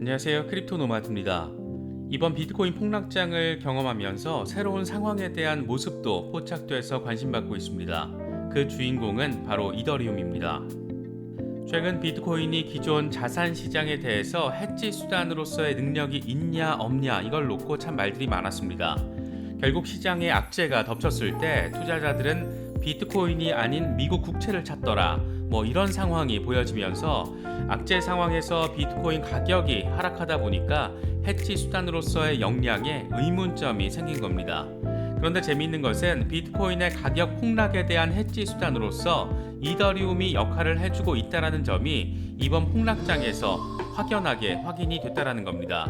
안녕하세요. 크립토 노마드입니다. 이번 비트코인 폭락장을 경험하면서 새로운 상황에 대한 모습도 포착돼서 관심받고 있습니다. 그 주인공은 바로 이더리움입니다. 최근 비트코인이 기존 자산 시장에 대해서 해지 수단으로서의 능력이 있냐 없냐 이걸 놓고 참 말들이 많았습니다. 결국 시장에 악재가 덮쳤을 때 투자자들은 비트코인이 아닌 미국 국채를 찾더라 이런 상황이 보여지면서 악재 상황에서 비트코인 가격이 하락하다 보니까 해지 수단으로서의 역량에 의문점이 생긴 겁니다. 그런데 재미있는 것은 비트코인의 가격 폭락에 대한 해지 수단으로서 이더리움이 역할을 해주고 있다는 점이 이번 폭락장에서 확연하게 확인이 됐다는 겁니다.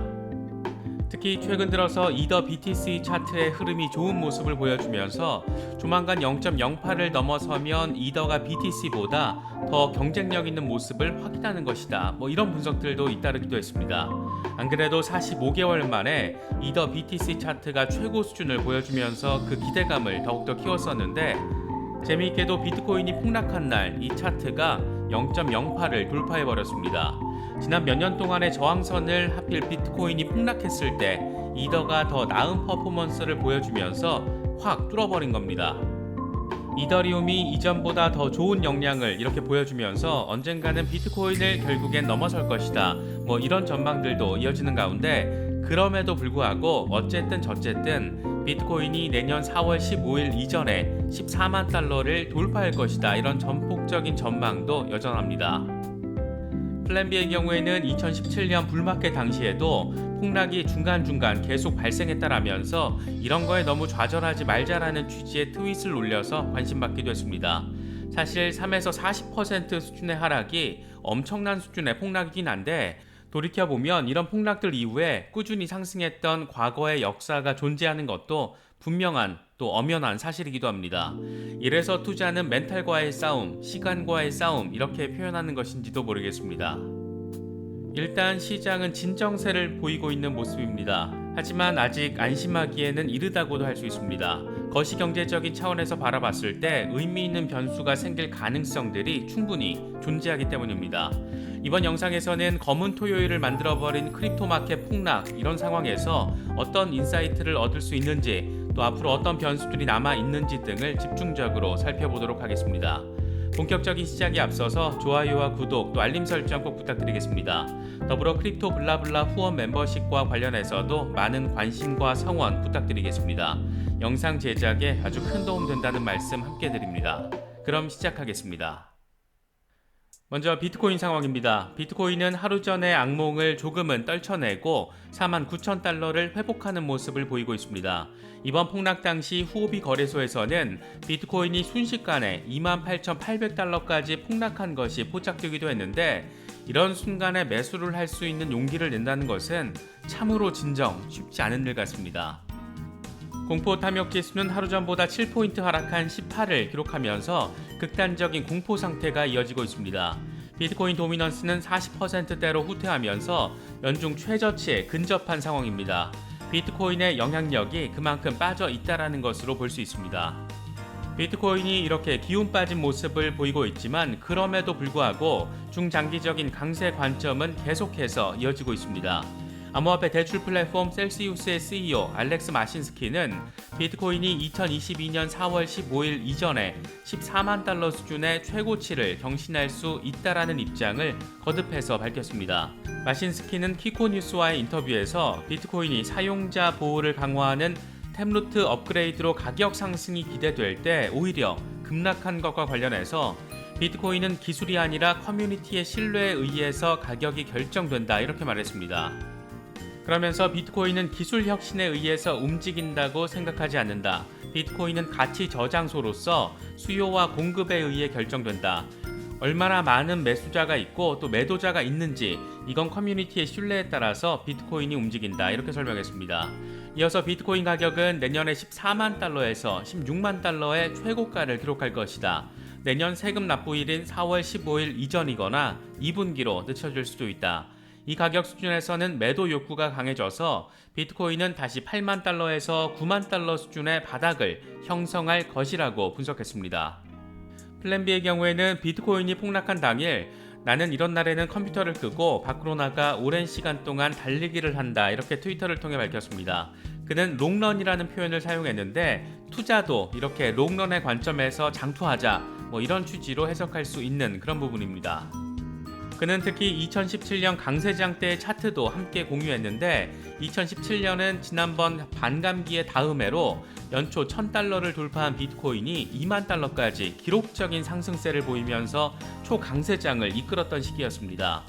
특히 최근 들어서 이더 BTC 차트의 흐름이 좋은 모습을 보여주면서 조만간 0.08을 넘어서면 이더가 BTC보다 더 경쟁력 있는 모습을 확인하는 것이다. 이런 분석들도 잇따르기도 했습니다. 안 그래도 45개월 만에 이더 BTC 차트가 최고 수준을 보여주면서 그 기대감을 더욱더 키웠었는데 재미있게도 비트코인이 폭락한 날 이 차트가 0.08을 돌파해버렸습니다. 지난 몇 년 동안의 저항선을 하필 비트코인이 폭락했을 때 이더가 더 나은 퍼포먼스를 보여주면서 확 뚫어버린 겁니다. 이더리움이 이전보다 더 좋은 역량을 이렇게 보여주면서 언젠가는 비트코인을 결국엔 넘어설 것이다. 이런 전망들도 이어지는 가운데 그럼에도 불구하고 어쨌든 저쨌든 비트코인이 내년 4월 15일 이전에 14만 달러를 돌파할 것이다. 이런 전폭적인 전망도 여전합니다. 플랜 B의 경우에는 2017년 불마켓 당시에도 폭락이 중간중간 계속 발생했다라면서 이런 거에 너무 좌절하지 말자라는 취지의 트윗을 올려서 관심받기도 했습니다. 사실 3에서 40% 수준의 하락이 엄청난 수준의 폭락이긴 한데 돌이켜보면 이런 폭락들 이후에 꾸준히 상승했던 과거의 역사가 존재하는 것도 분명한 또 엄연한 사실이기도 합니다. 이래서 투자는 멘탈과의 싸움, 시간과의 싸움 이렇게 표현하는 것인지도 모르겠습니다. 일단 시장은 진정세를 보이고 있는 모습입니다. 하지만 아직 안심하기에는 이르다고도 할 수 있습니다. 거시경제적인 차원에서 바라봤을 때 의미 있는 변수가 생길 가능성들이 충분히 존재하기 때문입니다. 이번 영상에서는 검은 토요일을 만들어버린 크립토 마켓 폭락 이런 상황에서 어떤 인사이트를 얻을 수 있는지 또 앞으로 어떤 변수들이 남아있는지 등을 집중적으로 살펴보도록 하겠습니다. 본격적인 시작에 앞서서 좋아요와 구독 또 알림 설정 꼭 부탁드리겠습니다. 더불어 크립토 블라블라 후원 멤버십과 관련해서도 많은 관심과 성원 부탁드리겠습니다. 영상 제작에 아주 큰 도움 된다는 말씀 함께 드립니다. 그럼 시작하겠습니다. 먼저 비트코인 상황입니다. 비트코인은 하루 전에 악몽을 조금은 떨쳐내고 49,000달러를 회복하는 모습을 보이고 있습니다. 이번 폭락 당시 후오비 거래소에서는 비트코인이 순식간에 28,800달러까지 폭락한 것이 포착되기도 했는데 이런 순간에 매수를 할 수 있는 용기를 낸다는 것은 참으로 진정 쉽지 않은 일 같습니다. 공포 탐욕 지수는 하루 전보다 7포인트 하락한 18을 기록하면서 극단적인 공포 상태가 이어지고 있습니다. 비트코인 도미넌스는 40%대로 후퇴하면서 연중 최저치에 근접한 상황입니다. 비트코인의 영향력이 그만큼 빠져 있다는 것으로 볼 수 있습니다. 비트코인이 이렇게 기운 빠진 모습을 보이고 있지만 그럼에도 불구하고 중장기적인 강세 관점은 계속해서 이어지고 있습니다. 암호화폐 대출 플랫폼 셀시우스의 CEO 알렉스 마신스키는 비트코인이 2022년 4월 15일 이전에 14만 달러 수준의 최고치를 경신할 수 있다라는 입장을 거듭해서 밝혔습니다. 마신스키는 키코뉴스와의 인터뷰에서 비트코인이 사용자 보호를 강화하는 템루트 업그레이드로 가격 상승이 기대될 때 오히려 급락한 것과 관련해서 비트코인은 기술이 아니라 커뮤니티의 신뢰에 의해서 가격이 결정된다 이렇게 말했습니다. 그러면서 비트코인은 기술 혁신에 의해서 움직인다고 생각하지 않는다. 비트코인은 가치 저장소로서 수요와 공급에 의해 결정된다. 얼마나 많은 매수자가 있고 또 매도자가 있는지 이건 커뮤니티의 신뢰에 따라서 비트코인이 움직인다 이렇게 설명했습니다. 이어서 비트코인 가격은 내년에 14만 달러에서 16만 달러의 최고가를 기록할 것이다. 내년 세금 납부일인 4월 15일 이전이거나 2분기로 늦춰질 수도 있다. 이 가격 수준에서는 매도 욕구가 강해져서 비트코인은 다시 8만 달러에서 9만 달러 수준의 바닥을 형성할 것이라고 분석했습니다. 플랜 B의 경우에는 비트코인이 폭락한 당일 나는 이런 날에는 컴퓨터를 끄고 밖으로 나가 오랜 시간 동안 달리기를 한다. 이렇게 트위터를 통해 밝혔습니다. 그는 롱런이라는 표현을 사용했는데 투자도 이렇게 롱런의 관점에서 장투하자 이런 취지로 해석할 수 있는 그런 부분입니다. 그는 특히 2017년 강세장 때의 차트도 함께 공유했는데 2017년은 지난번 반감기의 다음 해로 연초 1000달러를 돌파한 비트코인이 2만 달러까지 기록적인 상승세를 보이면서 초강세장을 이끌었던 시기였습니다.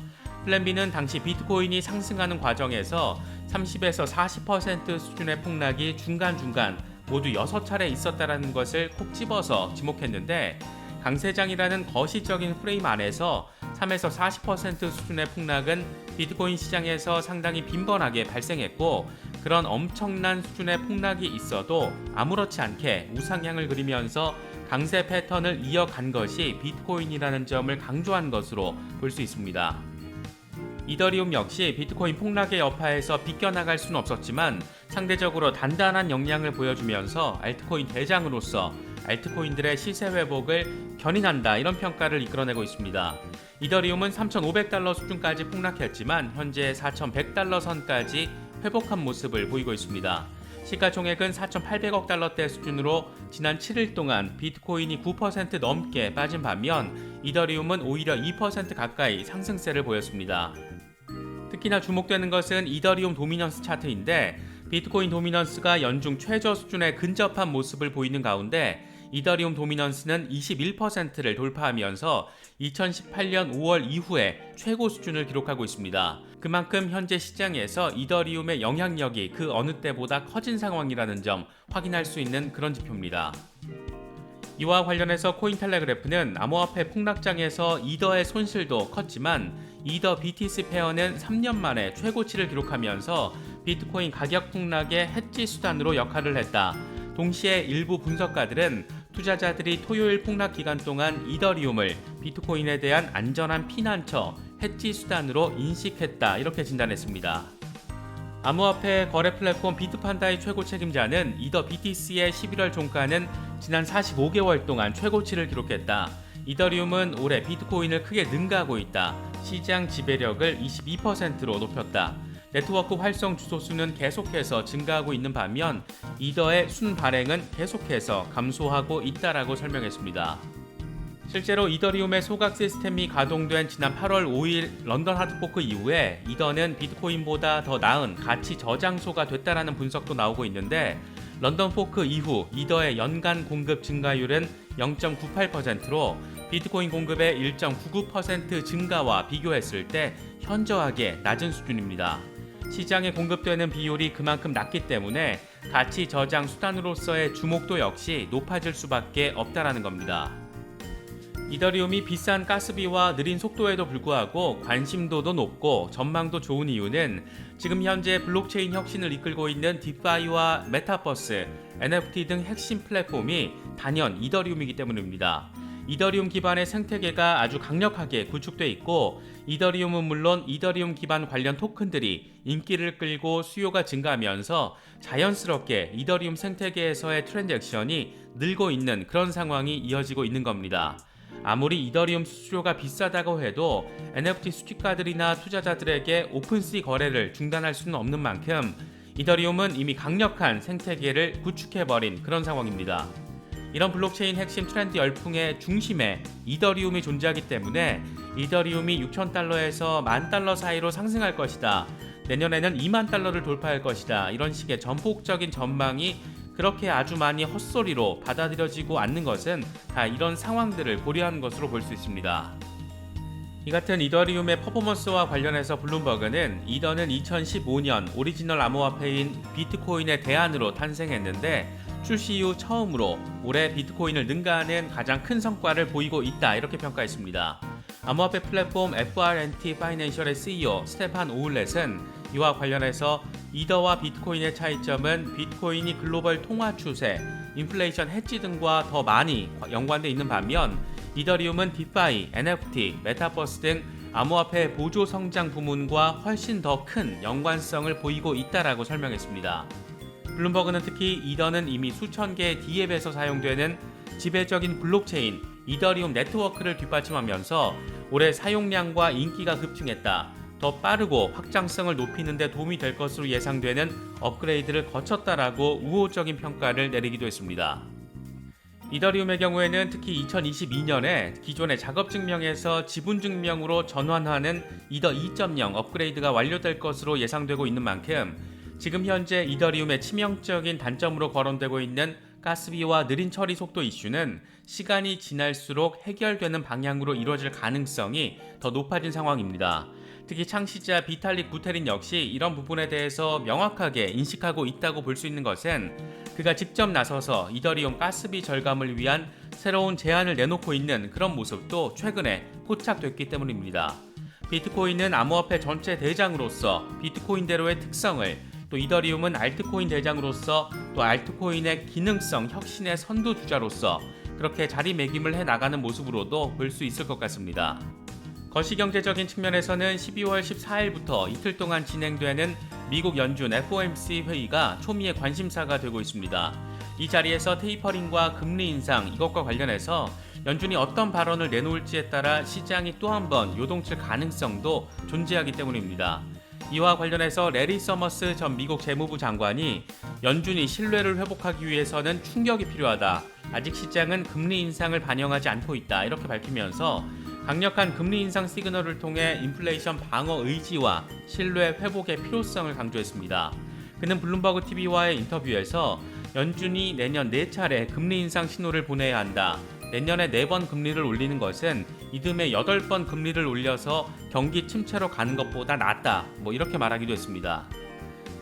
플랜비는 당시 비트코인이 상승하는 과정에서 30에서 40% 수준의 폭락이 중간중간 모두 6차례 있었다는 것을 콕 집어서 지목했는데 강세장이라는 거시적인 프레임 안에서 3에서 40% 수준의 폭락은 비트코인 시장에서 상당히 빈번하게 발생했고 그런 엄청난 수준의 폭락이 있어도 아무렇지 않게 우상향을 그리면서 강세 패턴을 이어간 것이 비트코인이라는 점을 강조한 것으로 볼 수 있습니다. 이더리움 역시 비트코인 폭락의 여파에서 비껴나갈 수는 없었지만 상대적으로 단단한 역량을 보여주면서 알트코인 대장으로서 알트코인들의 시세 회복을 견인한다 이런 평가를 이끌어내고 있습니다. 이더리움은 3,500달러 수준까지 폭락했지만 현재 4,100달러 선까지 회복한 모습을 보이고 있습니다. 시가총액은 4,800억 달러대 수준으로 지난 7일 동안 비트코인이 9% 넘게 빠진 반면 이더리움은 오히려 2% 가까이 상승세를 보였습니다. 특히나 주목되는 것은 이더리움 도미넌스 차트인데 비트코인 도미넌스가 연중 최저 수준에 근접한 모습을 보이는 가운데 이더리움 도미넌스는 21%를 돌파하면서 2018년 5월 이후에 최고 수준을 기록하고 있습니다. 그만큼 현재 시장에서 이더리움의 영향력이 그 어느 때보다 커진 상황이라는 점 확인할 수 있는 그런 지표입니다. 이와 관련해서 코인텔레그래프는 암호화폐 폭락장에서 이더의 손실도 컸지만 이더 BTC 페어는 3년 만에 최고치를 기록하면서 비트코인 가격 폭락의 해지 수단으로 역할을 했다. 동시에 일부 분석가들은 투자자들이 토요일 폭락 기간 동안 이더리움을 비트코인에 대한 안전한 피난처, 해지 수단으로 인식했다. 이렇게 진단했습니다. 암호화폐 거래 플랫폼 비트판다의 최고 책임자는 이더 BTC의 11월 종가는 지난 45개월 동안 최고치를 기록했다. 이더리움은 올해 비트코인을 크게 능가하고 있다. 시장 지배력을 22%로 높였다. 네트워크 활성 주소수는 계속해서 증가하고 있는 반면 이더의 순 발행은 계속해서 감소하고 있다라고 설명했습니다. 실제로 이더리움의 소각 시스템이 가동된 지난 8월 5일 런던 하드포크 이후에 이더는 비트코인보다 더 나은 가치 저장소가 됐다라는 분석도 나오고 있는데 런던 포크 이후 이더의 연간 공급 증가율은 0.98%로 비트코인 공급의 1.99% 증가와 비교했을 때 현저하게 낮은 수준입니다. 시장에 공급되는 비율이 그만큼 낮기 때문에 가치 저장 수단으로서의 주목도 역시 높아질 수밖에 없다라는 겁니다. 이더리움이 비싼 가스비와 느린 속도에도 불구하고 관심도도 높고 전망도 좋은 이유는 지금 현재 블록체인 혁신을 이끌고 있는 디파이와 메타버스, NFT 등 핵심 플랫폼이 단연 이더리움이기 때문입니다. 이더리움 기반의 생태계가 아주 강력하게 구축돼 있고 이더리움은 물론 이더리움 기반 관련 토큰들이 인기를 끌고 수요가 증가하면서 자연스럽게 이더리움 생태계에서의 트랜잭션이 늘고 있는 그런 상황이 이어지고 있는 겁니다. 아무리 이더리움 수수료가 비싸다고 해도 NFT 수집가들이나 투자자들에게 오픈시 거래를 중단할 수는 없는 만큼 이더리움은 이미 강력한 생태계를 구축해버린 그런 상황입니다. 이런 블록체인 핵심 트렌드 열풍의 중심에 이더리움이 존재하기 때문에 이더리움이 6,000달러에서 10,000달러 사이로 상승할 것이다. 내년에는 20,000달러를 돌파할 것이다. 이런 식의 전폭적인 전망이 그렇게 아주 많이 헛소리로 받아들여지고 않는 것은 다 이런 상황들을 고려한 것으로 볼 수 있습니다. 이 같은 이더리움의 퍼포먼스와 관련해서 블룸버그는 이더는 2015년 오리지널 암호화폐인 비트코인의 대안으로 탄생했는데 출시 이후 처음으로 올해 비트코인을 능가하는 가장 큰 성과를 보이고 있다 이렇게 평가했습니다. 암호화폐 플랫폼 FRNT 파이낸셜의 CEO 스테판 오울렛은 이와 관련해서 이더와 비트코인의 차이점은 비트코인이 글로벌 통화 추세, 인플레이션 해지 등과 더 많이 연관되어 있는 반면 이더리움은 디파이, NFT, 메타버스 등 암호화폐 보조 성장 부문과 훨씬 더 큰 연관성을 보이고 있다라고 설명했습니다. 블룸버그는 특히 이더는 이미 수천 개의 D앱에서 사용되는 지배적인 블록체인 이더리움 네트워크를 뒷받침하면서 올해 사용량과 인기가 급증했다. 더 빠르고 확장성을 높이는 데 도움이 될 것으로 예상되는 업그레이드를 거쳤다라고 우호적인 평가를 내리기도 했습니다. 이더리움의 경우에는 특히 2022년에 기존의 작업증명에서 지분증명으로 전환하는 이더 2.0 업그레이드가 완료될 것으로 예상되고 있는 만큼 지금 현재 이더리움의 치명적인 단점으로 거론되고 있는 가스비와 느린 처리 속도 이슈는 시간이 지날수록 해결되는 방향으로 이루어질 가능성이 더 높아진 상황입니다. 특히 창시자 비탈릭 부테린 역시 이런 부분에 대해서 명확하게 인식하고 있다고 볼 수 있는 것은 그가 직접 나서서 이더리움 가스비 절감을 위한 새로운 제안을 내놓고 있는 그런 모습도 최근에 포착됐기 때문입니다. 비트코인은 암호화폐 전체 대장으로서 비트코인대로의 특성을, 또 이더리움은 알트코인 대장으로서 또 알트코인의 기능성 혁신의 선두주자로서 그렇게 자리매김을 해나가는 모습으로도 볼 수 있을 것 같습니다. 거시경제적인 측면에서는 12월 14일부터 이틀 동안 진행되는 미국 연준 FOMC 회의가 초미의 관심사가 되고 있습니다. 이 자리에서 테이퍼링과 금리 인상 이것과 관련해서 연준이 어떤 발언을 내놓을지에 따라 시장이 또 한 번 요동칠 가능성도 존재하기 때문입니다. 이와 관련해서 레리 서머스 전 미국 재무부 장관이 연준이 신뢰를 회복하기 위해서는 충격이 필요하다. 아직 시장은 금리 인상을 반영하지 않고 있다. 이렇게 밝히면서 강력한 금리 인상 시그널을 통해 인플레이션 방어 의지와 신뢰 회복의 필요성을 강조했습니다. 그는 블룸버그 TV와의 인터뷰에서 연준이 내년 4차례 금리 인상 신호를 보내야 한다. 내년에 4번 금리를 올리는 것은 이듬해 8번 금리를 올려서 경기 침체로 가는 것보다 낫다. 이렇게 말하기도 했습니다.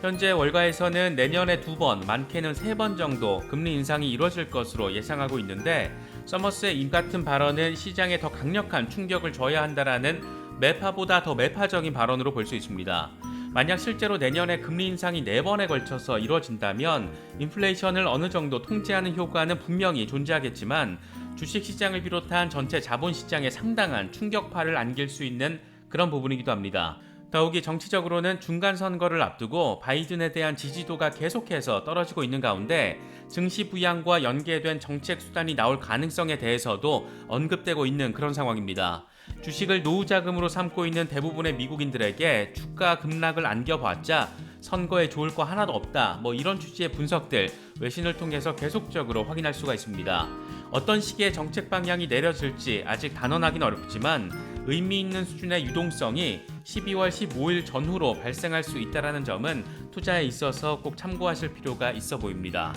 현재 월가에서는 내년에 2번, 많게는 3번 정도 금리 인상이 이루어질 것으로 예상하고 있는데 서머스의 이 같은 발언은 시장에 더 강력한 충격을 줘야 한다라는 매파보다 더 매파적인 발언으로 볼 수 있습니다. 만약 실제로 내년에 금리 인상이 4번에 걸쳐서 이루어진다면 인플레이션을 어느 정도 통제하는 효과는 분명히 존재하겠지만 주식시장을 비롯한 전체 자본시장에 상당한 충격파를 안길 수 있는 그런 부분이기도 합니다. 더욱이 정치적으로는 중간선거를 앞두고 바이든에 대한 지지도가 계속해서 떨어지고 있는 가운데 증시 부양과 연계된 정책 수단이 나올 가능성에 대해서도 언급되고 있는 그런 상황입니다. 주식을 노후자금으로 삼고 있는 대부분의 미국인들에게 주가 급락을 안겨봤자 선거에 좋을 거 하나도 없다. 이런 취지의 분석들 외신을 통해서 계속적으로 확인할 수가 있습니다. 어떤 식의 정책 방향이 내려질지 아직 단언하기는 어렵지만 의미 있는 수준의 유동성이 12월 15일 전후로 발생할 수 있다는 점은 투자에 있어서 꼭 참고하실 필요가 있어 보입니다.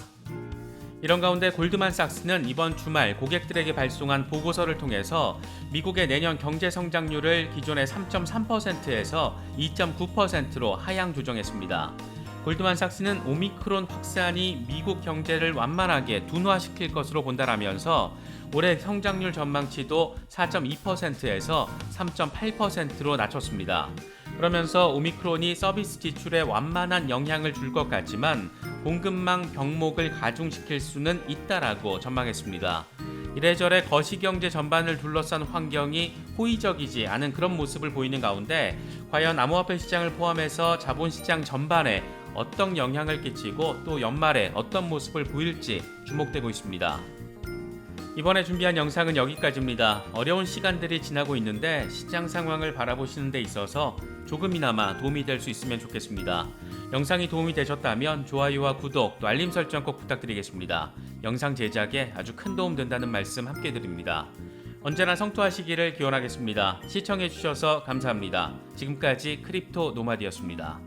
이런 가운데 골드만삭스는 이번 주말 고객들에게 발송한 보고서를 통해서 미국의 내년 경제 성장률을 기존의 3.3%에서 2.9%로 하향 조정했습니다. 골드만삭스는 오미크론 확산이 미국 경제를 완만하게 둔화시킬 것으로 본다라면서 올해 성장률 전망치도 4.2%에서 3.8%로 낮췄습니다. 그러면서 오미크론이 서비스 지출에 완만한 영향을 줄 것 같지만 공급망 병목을 가중시킬 수는 있다라고 전망했습니다. 이래저래 거시경제 전반을 둘러싼 환경이 호의적이지 않은 그런 모습을 보이는 가운데 과연 암호화폐 시장을 포함해서 자본시장 전반에 어떤 영향을 끼치고 또 연말에 어떤 모습을 보일지 주목되고 있습니다. 이번에 준비한 영상은 여기까지입니다. 어려운 시간들이 지나고 있는데 시장 상황을 바라보시는 데 있어서 조금이나마 도움이 될 수 있으면 좋겠습니다. 영상이 도움이 되셨다면 좋아요와 구독 또 알림 설정 꼭 부탁드리겠습니다. 영상 제작에 아주 큰 도움 된다는 말씀 함께 드립니다. 언제나 성투하시기를 기원하겠습니다. 시청해주셔서 감사합니다. 지금까지 크립토 노마드였습니다.